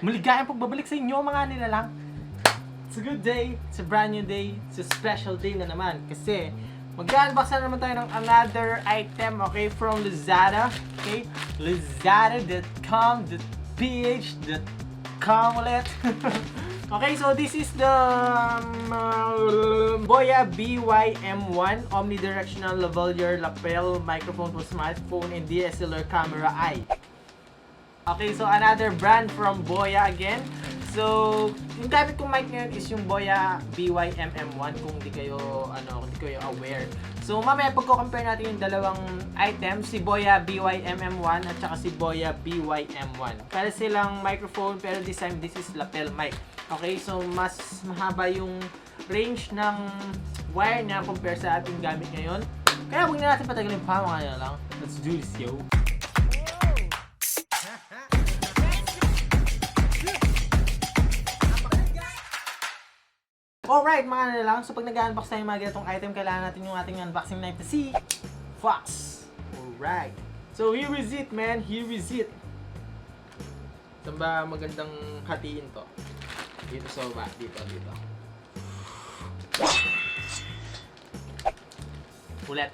Maligayang pagbabalik sa inyo mga nilalang. It's a good day, it's a brand new day, it's a special day na naman kasi mag-unbox na naman tayo ng another item, okay, from Lazada, okay, lazada.com.ph.com ulit. Okay, so this is the Boya BY-M1 omnidirectional lavalier lapel microphone for smartphone and DSLR camera eye. Okay, so another brand from Boya again. So, yung gamit kong mic ngayon is yung Boya BY-M1 kung di kayo aware. So, mamaya pagko-compare natin yung dalawang items, si Boya BY-M1 at saka si Boya BY-M1. Para silang microphone pero this time this is lapel mic. Okay, so mas mahaba yung range ng wire niya compare sa ating gamit ngayon. Kaya huwag na natin patagalin pa mga lang. Let's do this, yo! Alright mga nilalang, so pag nag-unbox tayo mga ganitong item, kailangan natin yung ating unboxing knife na si Fox. Alright. So here is it, man. Here is it. Saan ba magandang hatiin to? Dito sa baba. Dito. Ulit.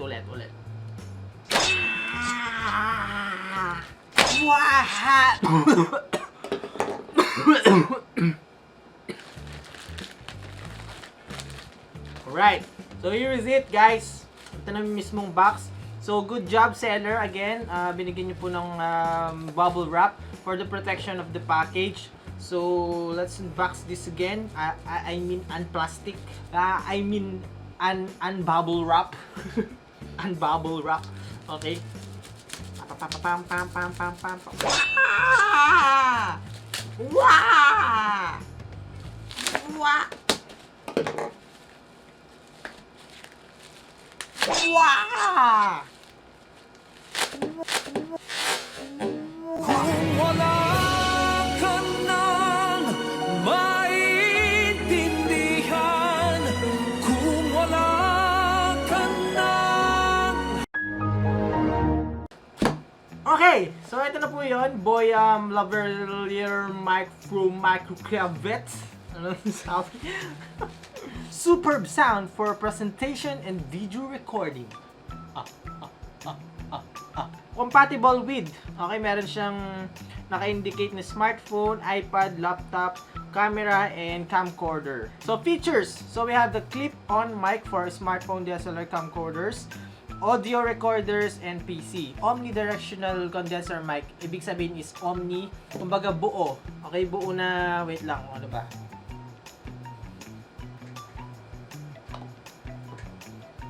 What? Alright, so here is it guys. Ito na yung mismong box. So good job seller again. Binigyan niyo po ng bubble wrap for the protection of the package. So let's unbox this again. I mean unplastic. I mean unbubble wrap. Unbubble wrap. Okay. Wow! Wow! Wow! Kung wala ka nang maintindihan, kung wala ka nang... Okay, so ito na po yun. Boya Lavalier microclavet. Ano sabi? Superb sound for presentation and video recording. Compatible with. Okay, meron siyang naka-indicate na smartphone, iPad, laptop, camera, and camcorder. So features. So we have the clip-on mic for smartphone DSLR camcorders, audio recorders, and PC. Omnidirectional condenser mic. Ibig sabihin is Omni. Kumbaga buo. Okay, buo na, wait lang, ano ba?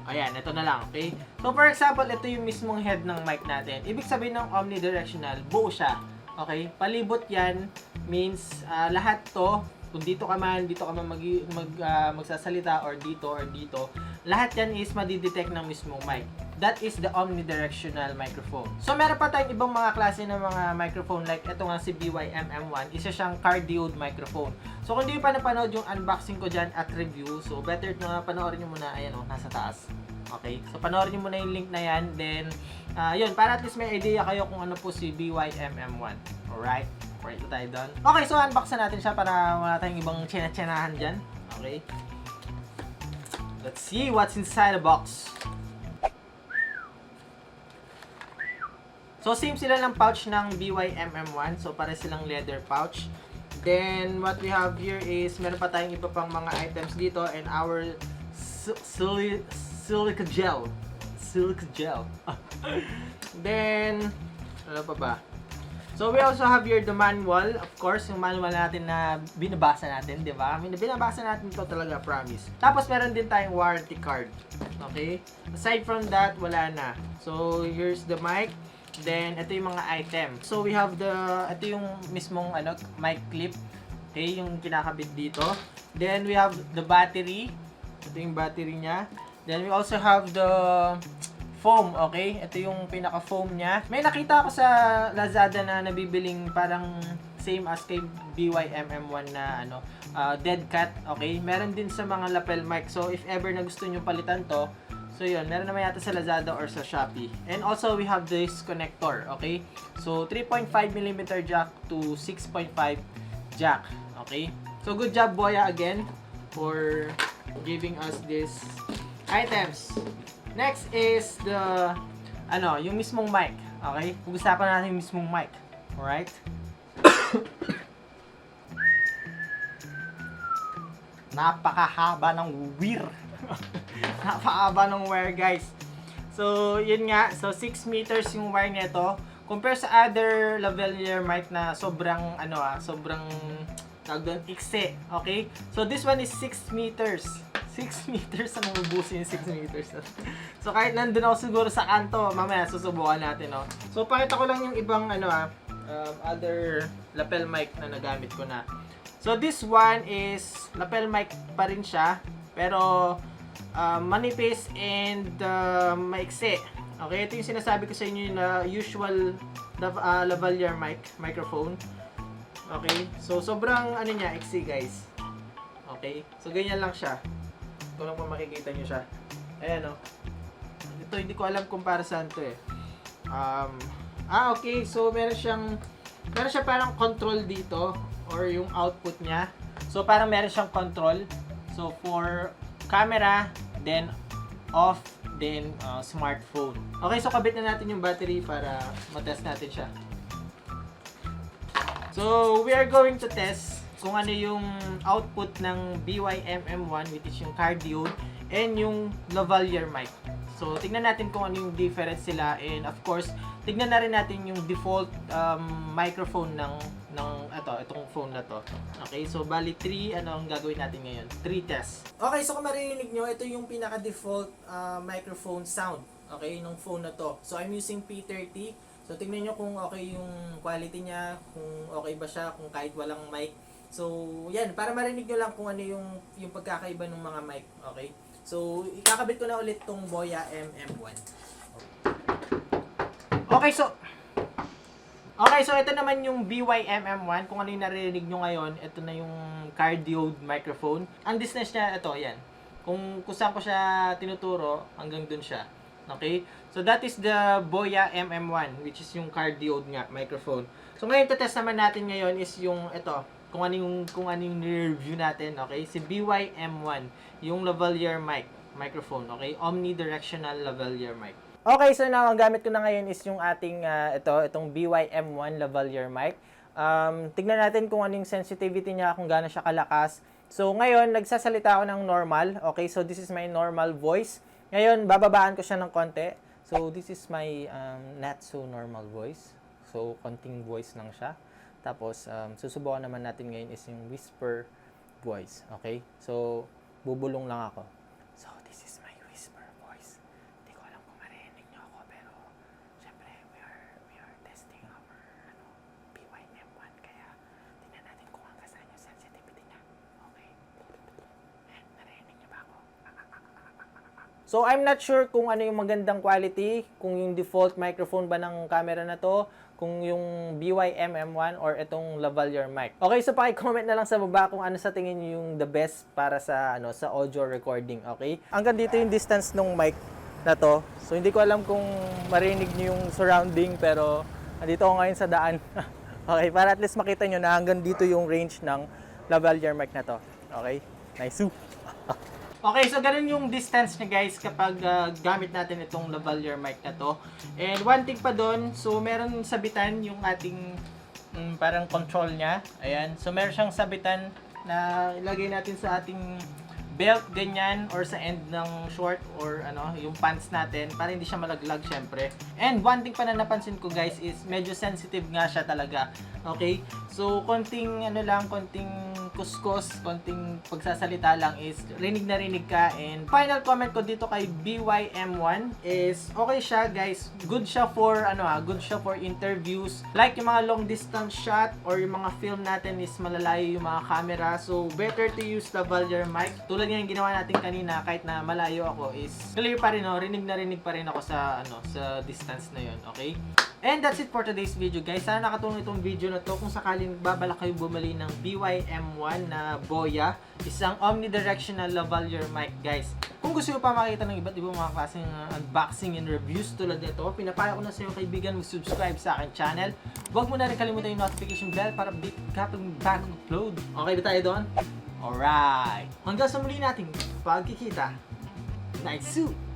Ayan, ito na lang, okay? So, for example, ito yung mismong head ng mic natin. Ibig sabihin ng omnidirectional, buo siya. Okay? Palibot yan means lahat to, kung dito ka man magsasalita or dito, lahat yan is madidetect ng mismong mic. That is the omnidirectional microphone. So, meron pa tayong ibang mga klase ng mga microphone like ito nga si BY-M1. Isa siyang cardioid microphone. So, kung di pa napanood yung unboxing ko dyan at review, so better na panoorin nyo muna. Ayan o, nasa taas. Okay? So, panoorin nyo muna yung link na yan. Then, yun, para at least may idea kayo kung ano po si BY-M1. Alright? Alright na tayo doon. Okay, so unbox na natin siya para wala tayong ibang tsena-tsenahan dyan. Okay? Let's see what's inside the box. So, same sila ng pouch ng BY-M1. So, pare silang leather pouch. Then, what we have here is, meron pa tayong iba pang mga items dito and our silica gel. Then, ano pa ba? So, we also have here the manual. Of course, yung manual natin na binabasa natin, di ba? Binabasa natin ito talaga, promise. Tapos, meron din tayong warranty card. Okay? Aside from that, wala na. So, here's the mic. Then, ito yung mga item. So, we have ito yung mismong mic clip. Okay, yung kinakabit dito. Then, we have the battery. Ito yung battery niya. Then, we also have the foam, okay? Ito yung pinaka-foam niya. May nakita ako sa Lazada na nabibiling parang same as kay BY-M1 na dead cat, okay? Meron din sa mga lapel mic. So if ever na gusto niyo palitan to, so yun, meron naman yata sa Lazada or sa Shopee. And also we have this connector, okay? So 3.5mm jack to 6.5 jack, okay? So good job Boya again for giving us these items. Next is the yung mismong mic, okay? Pag-usapan natin yung mismong mic. Alright? Napakahaba ng wire. Napakahaba ng wire, guys. So, yun nga. So, 6 meters yung wire nito. Compare sa other lavalier mic na sobrang, sobrang tawag doon, iksi. Okay? So, this one is 6 meters. 6 meters ang ubusin yung 6 meters. So, kahit nandun ako siguro sa kanto, mamaya susubukan natin, no? So, pakita ko lang yung ibang, other lapel mic na nagamit ko na. So, this one is lapel mic pa rin siya, pero manipis and maiksi. Okay, ito yung sinasabi ko sa inyo na usual lavalier microphone. Okay, so sobrang niya, iksi guys. Okay, so ganyan lang siya. Ito lang po makikita nyo siya. Ayan, ito hindi ko alam kung para saan to eh. Okay, so meron siya parang control dito or yung output niya. So parang meron siyang control. So for camera, then off, then smartphone. Okay, so kabit na natin yung battery para matest natin siya. So we are going to test kung ano yung output ng BY-M1, which is yung card diode, and yung lavalier mic. So tignan natin kung ano yung difference sila, and of course tignan na rin natin yung default microphone ng itong phone na to. Okay, so bali 3 ang gagawin natin ngayon? 3 tests. Okay, so kung maririnig nyo, ito yung pinaka default microphone sound, okay, ng phone na to. So I'm using P30. So tignan nyo kung okay yung quality niya, kung okay ba siya, kung kahit walang mic. So yan, para marinig nyo lang kung ano yung pagkakaiba ng mga mic. Okay, so ikakabit ko na ulit tong Boya M1. Okay, so ito naman yung BY-M1. Kung ano yung naririnig nyo ngayon, ito na yung card diode microphone. Ang distance niya, ito, yan. Kung saan ko siya tinuturo, hanggang dun siya. Okay? So that is the Boya M1, which is yung card diode nga, microphone. So ngayon, test naman natin ngayon is yung ito, kung ano yung review natin, okay? Si BY-M1, yung lavalier microphone, okay? Omni directional lavalier mic. Okay, so now ang gamit ko na ngayon is yung ating itong BY-M1 lavalier mic. Tignan natin kung anong sensitivity niya, kung gaano siya kalakas. So ngayon, nagsasalita ako ng normal. Okay, so this is my normal voice. Ngayon, bababaan ko siya ng konti. So this is my not so normal voice. So konting voice lang siya. Tapos susubukan naman natin ngayon is yung whisper voice. Okay, so bubulong lang ako. So this is my whisper voice. Hindi ko alam kung marinig niyo ako, pero syempre we are testing our BY-M1, kaya tingnan natin kung hanggang saan yung sensitivity niya. Okay, narinig niyo ba ako? So I'm not sure kung ano yung magandang quality, kung yung default microphone ba ng camera na to, kung yung BY-M1 or itong lavalier mic. Okay, so paki-comment na lang sa baba kung ano sa tingin niyo yung the best para sa sa audio recording, okay? Hanggang dito yung distance ng mic na to. So hindi ko alam kung marinig niyo yung surrounding, pero andito ako ngayon sa daan. Okay, para at least makita niyo na hanggang dito yung range ng lavalier mic na to. Okay? Nice. Okay, so ganun yung distance niya guys kapag gamit natin itong lavalier mic na to. And one thing pa doon, so meron sabitan yung ating parang control niya. Ayan, so meron siyang sabitan na ilagay natin sa ating belt, ganyan, or sa end ng short or yung pants natin para hindi siya malaglag syempre. And one thing pa na napansin ko guys is medyo sensitive nga siya talaga. Okay? So konting konting kuskus, konting pagsasalita lang is rinig na rinig ka. And final comment ko dito kay BY-M1 is okay siya guys. Good siya for good siya for interviews. Like yung mga long distance shot or yung mga film natin is malalayo yung mga camera. So better to use lavalier mic. Tulad nga yung ginawa natin kanina, kahit na malayo ako is clear pa rin, rinig na rinig pa rin ako sa sa distance na yun, okay? And that's it for today's video, guys. Sana nakatulong itong video na to kung sakaling babalak kayo bumili ng BY-M1 na Boya, isang omnidirectional lavalier mic, guys. Kung gusto nyo pa makita ng iba't ibang mga klaseng unboxing and reviews tulad nito, pinapayo ko na sa iyo kaibigan mag-subscribe sa akin channel. Huwag mo na rin kalimutan yung notification bell para update ka pag bago upload. Okay ba tayo doon? Alright! Hanggang sa muli nating pagkikita. Night suit!